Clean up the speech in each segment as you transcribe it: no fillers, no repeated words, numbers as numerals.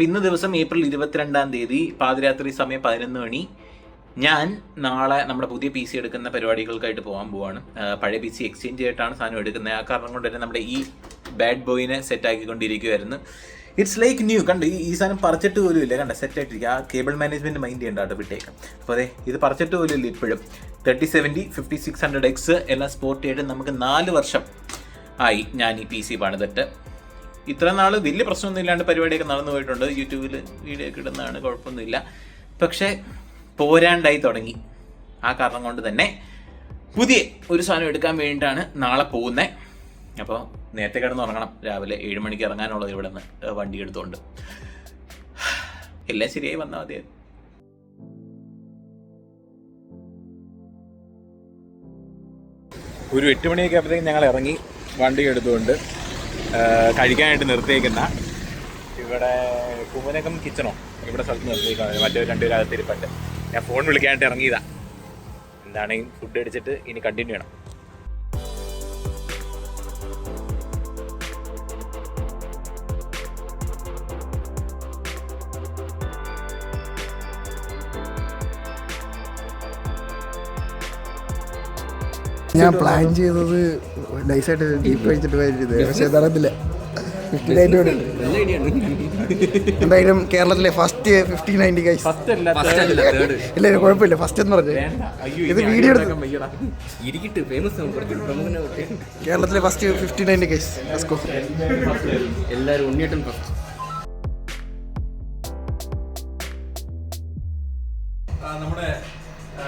ഇന്ന് ദിവസം ഏപ്രിൽ 22 പാതിരാത്രി സമയം 11 മണി. ഞാൻ നാളെ നമ്മുടെ പുതിയ PC എടുക്കുന്ന പരിപാടികൾക്കായിട്ട് പോകാൻ പോവാണ്. പഴയ PC എക്സ്ചേഞ്ച് ആയിട്ടാണ് സാധനം എടുക്കുന്നത്. ആ കാരണം കൊണ്ട് തന്നെ നമ്മുടെ ഈ ബാഡ് ബോയിനെ സെറ്റ് ആക്കിക്കൊണ്ടിരിക്കുമായിരുന്നു. It's like new. കണ്ട് ഈ സാധനം പറിച്ചിട്ട് പോലും ഇല്ല. കണ്ട സെറ്റ് ആയിട്ടിരിക്കുക. ആ കേബിൾ മാനേജ്മെൻറ്റ് മൈൻഡ് ചെയ്യേണ്ട കേട്ടോ, വിട്ടേക്കാം. അപ്പോൾ അതെ, ഇത് പറിച്ചിട്ട് പോലും ഇല്ല ഇപ്പോഴും. 3070 5600X എല്ലാം സ്പോർട്ട് ചെയ്തിട്ട് നമുക്ക് 4 വർഷം ആയി ഞാൻ ഈ PC പണിതിട്ട്. ഇത്ര നാൾ വലിയ പ്രശ്നമൊന്നും ഇല്ലാണ്ട് പരിപാടിയൊക്കെ നടന്നു പോയിട്ടുണ്ട്. യൂട്യൂബിൽ വീഡിയോ ഒക്കെ ഇടുന്നതാണ്, കുഴപ്പമൊന്നുമില്ല. പക്ഷേ പോരാണ്ടായി തുടങ്ങി. ആ കാരണം കൊണ്ട് തന്നെ പുതിയ ഒരു സാധനം എടുക്കാൻ വേണ്ടിയിട്ടാണ് നാളെ പോകുന്നത്. അപ്പോൾ നേരത്തെ കിടന്ന് ഉറങ്ങണം. രാവിലെ 7 മണിക്ക് ഇറങ്ങാനുള്ളത് ഇവിടെ നിന്ന് വണ്ടി എടുത്തുകൊണ്ട്. എല്ലാം ശരിയായി വന്നാൽ മതി. ഒരു 8 മണിയൊക്കെ ആയപ്പോഴത്തേക്കും ഞങ്ങൾ ഇറങ്ങി വണ്ടി എടുത്തുകൊണ്ട് കഴിക്കാനായിട്ട് നിർത്തിയേക്കുന്ന ഇവിടെ കുമരകം കിച്ചണോ ഇവിടെ സ്ഥലത്ത് നിർത്തിയേക്കാണ്. മറ്റേ 2 പേരകത്തിരിപ്പുണ്ട്. ഞാൻ ഫോൺ വിളിക്കാനായിട്ട് ഇറങ്ങിയതാ. എന്താണെങ്കിൽ ഫുഡ് അടിച്ചിട്ട് ഇനി കണ്ടിന്യൂ ചെയ്യണം. ഞാൻ പ്ലാൻ ചെയ്തത് നൈസായിട്ട് ഡീപ്പ് കഴിച്ചിട്ട് വരുന്നത്, പക്ഷെ നടന്നില്ല. എന്തായാലും കേരളത്തിലെ ഫസ്റ്റ് 1590 ഗൈസ്. ഇല്ല കുഴപ്പമില്ല, ഫസ്റ്റ് എന്ന് പറഞ്ഞു ഇത് വീഡിയോ കേരളത്തിലെ ഫസ്റ്റ് 1590 ഗൈസ്. എല്ലാവരും ഉണ്ണിയേട്ടൻ ഫസ്റ്റ്. നമ്മുടെ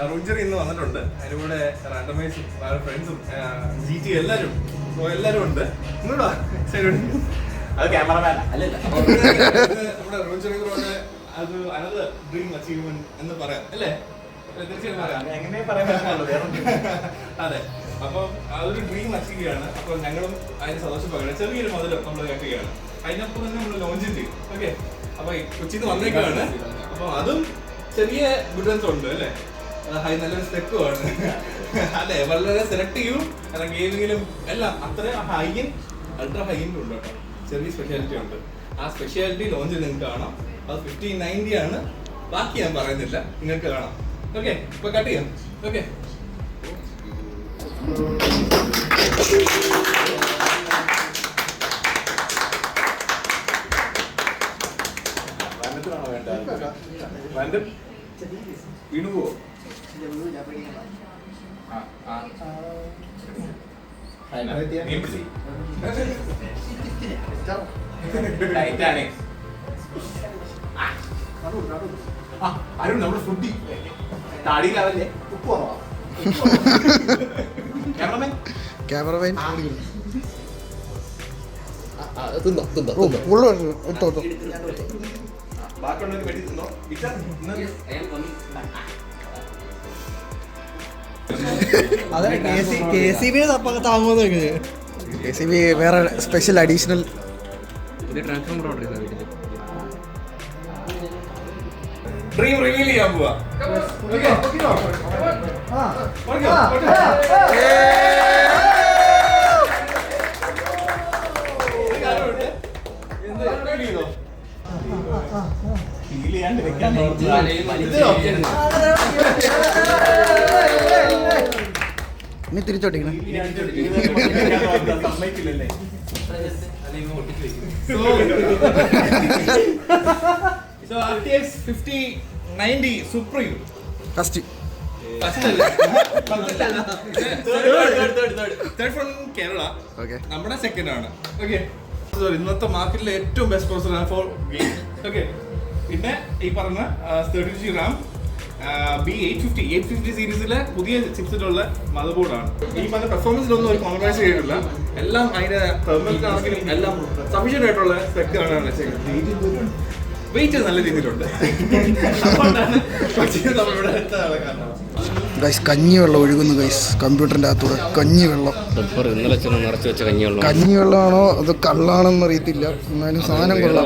റൂഞ്ചറി ഇന്ന് വന്നിട്ടുണ്ട്. അതിൻ്റെ കൂടെ റാൻഡമൈസും ഫ്രണ്ട്സും GT എല്ലാവരും ഉണ്ട്. അത് ക്യാമറമാൻ നമ്മുടെ റൂഞ്ചറിയിലൂടെ അത് അനദർ ഡ്രീം അച്ചീവ്മെന്റ് എന്ന് പറയാം അല്ലേ? തീർച്ചയായും പറയാം. അതെ, അപ്പം അതൊരു ഡ്രീം അച്ചീവ് ചെയ്യാണ്. അപ്പോൾ ഞങ്ങളും അതിന് സന്തോഷം പകരം ചെറിയൊരു മുതലും നമ്മൾ കേൾക്കുകയാണ്. അതിനൊപ്പം തന്നെ നമ്മൾ ലോഞ്ചും ചെയ്യും. ഓക്കെ, അപ്പൊ കൊച്ചിയിൽ നിന്ന് വന്നേക്കാണ്. അപ്പൊ അതും ചെറിയ ഗുഡൻസ് ഉണ്ട് അല്ലേ? നല്ലൊരു സ്റ്റെപ്പുമാണ് അല്ലെ? വളരെ സെലക്റ്റീവും ഗെയിമിങ്ങിലും എല്ലാം അത്ര ഹൈൻ അൾട്രാ ഹൈനും ഉണ്ട് കേട്ടോ. ചെറിയ സ്പെഷ്യാലിറ്റി ഉണ്ട്. ആ സ്പെഷ്യാലിറ്റി ലോഞ്ച് നിങ്ങൾക്ക് കാണാം. അത് 1590 ആണ്. ബാക്കി ഞാൻ പറയുന്നില്ല, നിങ്ങൾക്ക് കാണാം. ഓക്കെ, ഇപ്പൊ കട്ട് ചെയ്യാം. ഓക്കെ, വീണു പോവോ? അരുൺ നമ്മുടെ ഫുഡി താടിയിലാവല്ലേ? ഉപ്പ് കുറവാ. ക്യാമറമാൻ ബാക്കിയുള്ളവർ വെട്ടി തിന്നോ. വേറെ സ്പെഷ്യൽ അഡീഷണൽ ഡ്രീം റിവീൽ ചെയ്യാൻ പോവാ. ഇനി തിരിച്ചോട്ടിക്കണം. So RTX 5090 Supreme first third from Kerala. Okay, നമ്മുടെ സെക്കൻഡ് ആണ്. ഓക്കെ, ഇന്നത്തെ മാർക്കറ്റിലെ ഏറ്റവും ബെസ്റ്റ് പ്രോസസറാണ് ഫോർ ഗെയിം. ഓക്കെ, പിന്നെ ഈ പറഞ്ഞ 32GB RAM B850 സീരീസിലെ പുതിയ ചിപ്സെറ്റുള്ള മദർ ബോർഡാണ്. ഈ പറഞ്ഞ പെർഫോമൻസിലൊന്നും ഒരു കോംപ്രമൈസ് ചെയ്തിട്ടില്ല. എല്ലാം അതിന്റെ തെർമൽസിലാണെങ്കിലും എല്ലാം സഫീഷ്യന്റ് ആയിട്ടുള്ള സ്പെക്കാണ് വെച്ചേക്കുന്നത്. വെയിറ്റ് നല്ല രീതിയിലുണ്ട്. അതുകൊണ്ടാണ് നമ്മളിവിടെ ഗൈസ് കഞ്ഞിവെള്ളം ഒഴുകുന്നു ഗൈസ് കമ്പ്യൂട്ടറിൻ്റെ അകത്തൂടെ. കഞ്ഞിവെള്ളം കഞ്ഞിവെള്ളമാണോ അത് കള്ളാണെന്ന് അറിയത്തില്ല, എന്നാലും സാധനം കൊള്ളാം.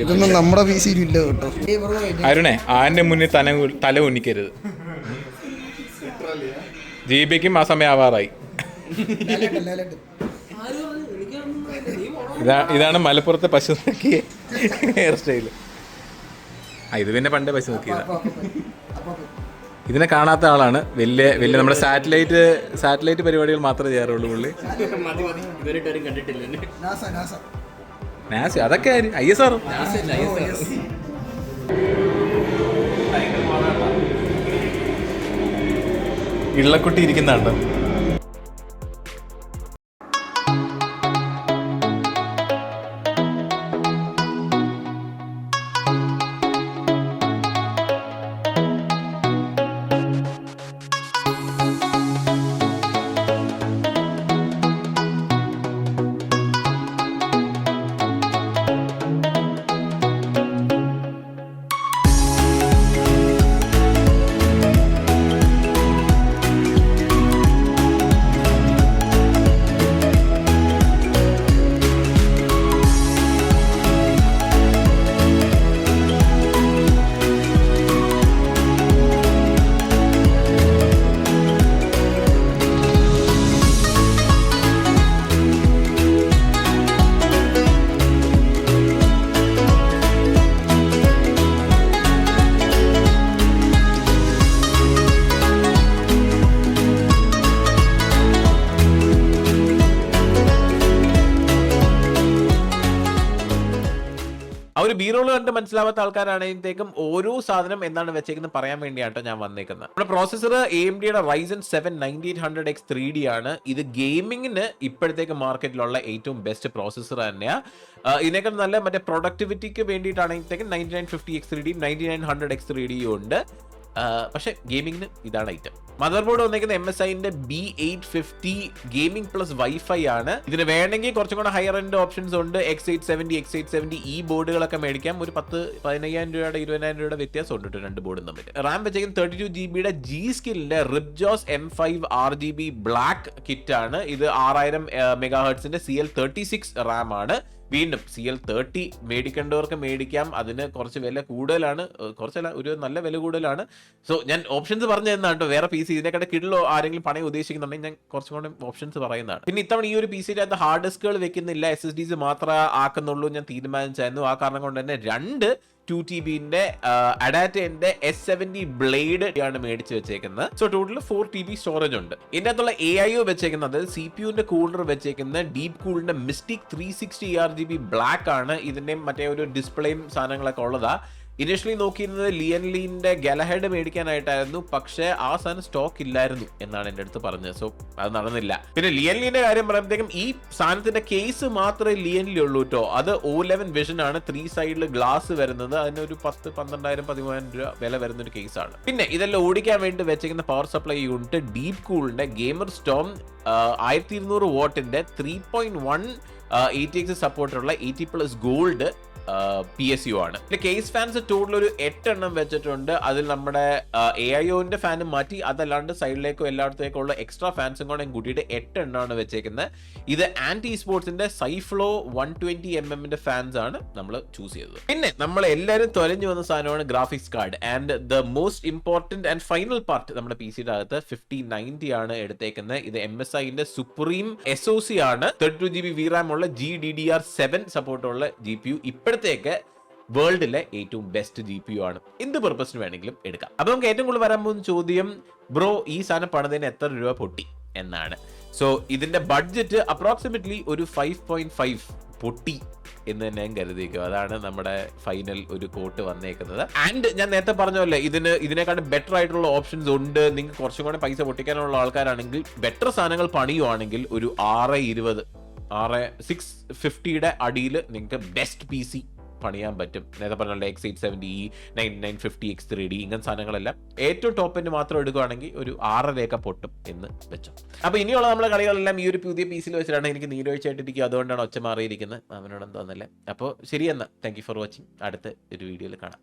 ഇതൊന്നും നമ്മുടെ PC-യിൽ ഇല്ല കേട്ടോ. അരുണേ, ആന്റെ മുന്നിൽ തല ഉന്നിക്കരുത്. ജീബയ്ക്കും ആ സമയം ആവാറായി. ഇതാണ് മലപ്പുറത്തെ പശു നോക്കിയ ഹെയർ സ്റ്റൈല്. ഇത് പിന്നെ പണ്ടേ പശു നോക്കിയതാ. ഇതിനെ കാണാത്ത ആളാണ്. വലിയ വലിയ നമ്മുടെ സാറ്റലൈറ്റ് പരിപാടികൾ മാത്രമേ ചെയ്യാറുള്ളൂ പുള്ളി. നാസ അതൊക്കെ ISR. ഇള്ളക്കുട്ടി ഇരിക്കുന്നുണ്ടോ? ഒരു ബീറോള് കണ്ട് മനസ്സിലാവാത്ത ആൾക്കാരാണെങ്കിലേക്കും ഓരോ സാധനം എന്താണ് വെച്ചേക്കുന്നത് പറയാൻ വേണ്ടിയാണ് ഞാൻ വന്നേക്കുന്നത്. നമ്മുടെ പ്രോസസർ AMDയുടെ Ryzen 7 9800X 3D ആണ്. ഇത് ഗെയിമിങ്ങിന് ഇപ്പോഴത്തേക്ക് മാർക്കറ്റിലുള്ള ഏറ്റവും ബെസ്റ്റ് പ്രോസസർ തന്നെയാണ്. ഇതിനേക്കാൾ നല്ല മറ്റേ പ്രൊഡക്ടിവിറ്റിക്ക് വേണ്ടിയിട്ടാണെങ്കിലേക്കും 9950X 3D 9900X 3D ഉണ്ട്. പക്ഷെ ഗെയിമിങ്ങിന് ഇതാണ് ഐറ്റം. മദർ ബോർഡ് വന്നേക്കുന്ന MSIന്റെ B850 ഗെയിമിംഗ് പ്ലസ് വൈഫൈ ആണ്. ഇതിന് വേണമെങ്കിൽ കുറച്ചും കൂടെ ഹയർ എൻഡ് ഓപ്ഷൻസ് ഉണ്ട്. X870 ഈ ബോർഡുകളൊക്കെ മേടിക്കാം. ഒരു 10,000-15,000 രൂപയുടെ 20,000 രൂപയുടെ വ്യത്യാസം ഉണ്ട് രണ്ട് ബോർഡും തമ്മിൽ. റാം വെച്ചേക്കുന്നത് 32GB G-Skillന്റെ Ripjaws M5 RGB black kit ആണ്. ഇത് 6000 MHz CL36 റാം ആണ്. വീണ്ടും CL30 മേടിക്കേണ്ടവർക്ക് മേടിക്കാം. അതിന് കുറച്ച് വില കൂടുതലാണ്, കുറച്ചല്ല ഒരു നല്ല വില കൂടുതലാണ്. സോ ഞാൻ ഓപ്ഷൻസ് പറഞ്ഞു തന്നാണ് കേട്ടോ. വേറെ PC ഇതിനെക്കാട്ട് കിഡിലോ ആരെങ്കിലും പണയം ഉദ്ദേശിക്കുന്നുണ്ടെങ്കിൽ ഞാൻ കുറച്ചും കൂടെ ഓപ്ഷൻസ് പറയുന്നതാണ്. പിന്നെ ഇത്തവണ ഈ ഒരു PC യുടെ ഹാർഡ് ഡിസ്കുകൾ വെക്കുന്നില്ല, SSDs മാത്രമേ ആക്കുന്നുള്ളൂ ഞാൻ തീരുമാനിച്ചായിരുന്നു. ആ കാരണം കൊണ്ട് തന്നെ 2 2TBന്റെ അഡാറ്റന്റെ S70 ബ്ലേഡ് ആണ് മേടിച്ച് വെച്ചേക്കുന്നത്. സോ ടോട്ടൽ 4TB സ്റ്റോറേജ് ഉണ്ട്. ഇതിന്റെ അകത്തുള്ള AIO വെച്ചേക്കുന്നത് CPUന്റെ കൂളർ വെച്ചേക്കുന്ന ഡീപ് കൂളിന്റെ മിസ്റ്റിക് 360 RGB ബ്ലാക്ക് ആണ്. ഇതിന്റെ മറ്റേ ഒരു ഡിസ്പ്ലേയും സാധനങ്ങളൊക്കെ ഉള്ളതാ. ഇനിഷ്യലി നോക്കിയിരുന്നത് ലിയൻലീന്റെ ഗലഹെഡ് മേടിക്കാനായിട്ടായിരുന്നു. പക്ഷേ ആ സാധനം സ്റ്റോക്ക് ഇല്ലായിരുന്നു എന്നാണ് എൻ്റെ അടുത്ത് പറഞ്ഞത്. സോ അത് നടന്നില്ല. പിന്നെ ലിയൻലീന്റെ കാര്യം പറയുമ്പോഴത്തേക്കും ഈ സാധനത്തിന്റെ കേസ് മാത്രമേ ലിയൻലി ഉള്ളൂ കേട്ടോ. അത് O11 വിഷൻ ആണ്. 3 സൈഡിൽ ഗ്ലാസ് വരുന്നത്. അതിനൊരു 10, 12,000, 13,000 രൂപ വില വരുന്ന ഒരു കേസാണ്. പിന്നെ ഇതെല്ലാം ഓടിക്കാൻ വേണ്ടി വെച്ചിരിക്കുന്ന പവർ സപ്ലൈ യൂണിറ്റ് ഡീപ് കൂളിന്റെ ഗെയിമർ സ്റ്റോം 1200 വാട്ടിന്റെ 3.1 ATX സപ്പോർട്ടുള്ള 80+ ഗോൾഡ് PSU ആണ്. പിന്നെ കേസ് ഫാൻസ് ടോട്ടൽ ഒരു 8 എണ്ണം വെച്ചിട്ടുണ്ട്. അതിൽ നമ്മുടെ AIOന്റെ ഫാനും മാറ്റി അതല്ലാണ്ട് സൈഡിലേക്കോ എല്ലായിടത്തേക്കോ ഉള്ള എക്സ്ട്രാ ഫാൻസും കൂടെ കൂട്ടിയിട്ട് 8 എണ്ണമാണ് വെച്ചേക്കുന്നത്. ഇത് ആന്റി സ്പോർട്സിന്റെ സൈഫ്ലോ 120mm ഫാൻസ് ആണ് നമ്മൾ ചൂസ് ചെയ്തത്. പിന്നെ നമ്മൾ എല്ലാവരും തൊലഞ്ഞു വന്ന സാധനമാണ് graphics card. And the most important and final part നമ്മുടെ PCയുടെ അകത്ത് 5090 ആണ് എടുത്തേക്കുന്നത്. ഇത് MSIന്റെ സുപ്രീം SoC ആണ്. 32GB VRAM ഉള്ള GDDR7 സപ്പോർട്ടുള്ള GPU. ഇപ്പോഴത്തേക്ക് വേൾഡിലെ ഏറ്റവും ബെസ്റ്റ് GPU ആണ്. എന്ത് പർപ്പസിന് വേണമെങ്കിലും എടുക്കാം. അപ്പൊ നമുക്ക് ഏറ്റവും കൂടുതൽ വരാൻ പോകുന്ന ചോദ്യം, ബ്രോ ഈ സാധനം പണിതിന് എത്ര രൂപ പൊട്ടി എന്നാണ്. സോ ഇതിന്റെ ബഡ്ജറ്റ് അപ്രോക്സിമേറ്റ്ലി ഒരു 5.5 പൊട്ടി എന്ന് തന്നെ ഞാൻ കരുതിയിരിക്കും. അതാണ് നമ്മുടെ ഫൈനൽ ഒരു കോട്ട് വന്നേക്കുന്നത്. ആൻഡ് ഞാൻ നേരത്തെ പറഞ്ഞല്ലേ, ഇതിനെക്കാളും ബെറ്റർ ആയിട്ടുള്ള ഓപ്ഷൻസ് ഉണ്ട്. നിങ്ങൾക്ക് കുറച്ചും കൂടെ പൈസ പൊട്ടിക്കാനുള്ള ആൾക്കാരാണെങ്കിൽ ബെറ്റർ സാധനങ്ങൾ പണിയുവാണെങ്കിൽ ഒരു 650യുടെ അടിയിൽ നിങ്ങൾക്ക് ബെസ്റ്റ് PC പണിയാൻ പറ്റും. നേരത്തെ പറഞ്ഞ X870 9950X 3D ഇങ്ങനെ സാധനങ്ങളെല്ലാം ഏറ്റവും ടോപ്പിന് മാത്രം എടുക്കുകയാണെങ്കിൽ ഒരു 6.5 പൊട്ടും എന്ന് വെച്ചോ. അപ്പൊ ഇനിയുള്ള നമ്മുടെ കളികളെല്ലാം ഈ ഒരു പുതിയ PC വെച്ചിട്ടാണ്. എനിക്ക് നീരൊഴിച്ചായിട്ടിരിക്കും, അതുകൊണ്ടാണ് ഒച്ച മാറിയിരിക്കുന്നത്. അവനോട് തോന്നല്ലേ. അപ്പോൾ ശരി എന്നാ, താങ്ക് യു ഫോർ വാച്ചിങ്. അടുത്ത ഒരു വീഡിയോയിൽ കാണാം.